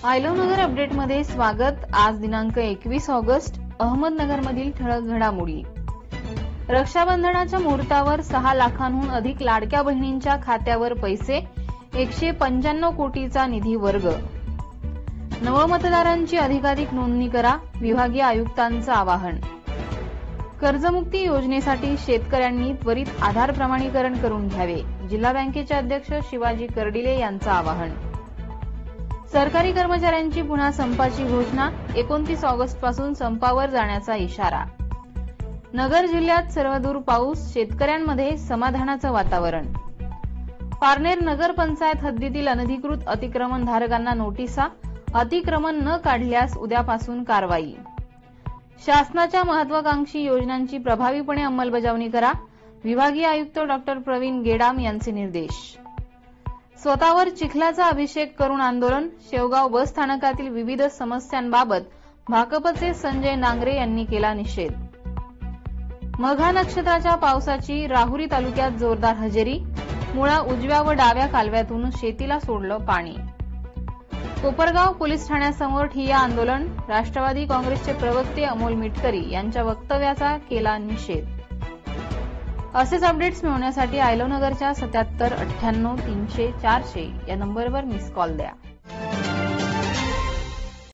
आयलोनगर अपडेटमध्ये स्वागत। आज दिनांक 21 ऑगस्ट। अहमदनगरमधील ठळक घडामोडी। रक्षाबंधनाच्या मुहूर्तावर 6 लाखांहून अधिक लाडक्या बहिणींच्या खात्यावर पैसे, 195 कोटीचा निधी वर्ग। नवमतदारांची अधिकाधिक नोंदणी करा, विभागीय आयुक्तांचं आवाहन। कर्जमुक्ती योजनेसाठी शेतकऱ्यांनी त्वरित आधार प्रमाणीकरण करून घ्यावे, जिल्हा बँकेचे अध्यक्ष शिवाजी कर्डिले यांचं आवाहन। सरकारी कर्मचाऱ्यांची पुन्हा संपाची घोषणा, 29 ऑगस्टपासून संपावर जाण्याचा इशारा। नगर जिल्ह्यात सर्वदूर पाऊस, शेतकऱ्यांमध्ये समाधानाचं वातावरण। पारनेर नगर पंचायत हद्दीतील अनधिकृत अतिक्रमणधारकांना नोटिसा, अतिक्रमण न काढल्यास उद्यापासून कारवाई। शासनाच्या महत्वाकांक्षी योजनांची प्रभावीपणे अंमलबजावणी करा, विभागीय आयुक्त डॉ. प्रवीण गेडाम यांचे निर्देश। स्वतःवर चिखलाचा अभिषेक करून आंदोलन, शेवगाव बस स्थानकातील विविध समस्यांबाबत भाकपचे संजय नांगरे यांनी केला निषेध। मघा नक्षत्राच्या पावसाची राहुरी तालुक्यात जोरदार हजेरी, मुळा उजव्या व डाव्या कालव्यातून शेतीला सोडलं पाणी। कोपरगाव पोलीस ठाण्यासमोर ठिय्या आंदोलन, राष्ट्रवादी काँग्रेसचे प्रवक्ते अमोल मिटकरी यांच्या वक्तव्याचा केला निषेध। असेच अपडेट्स मिळवण्यासाठी आयलोनगरच्या 77 98 300 400 या नंबरवर मिस कॉल द्या।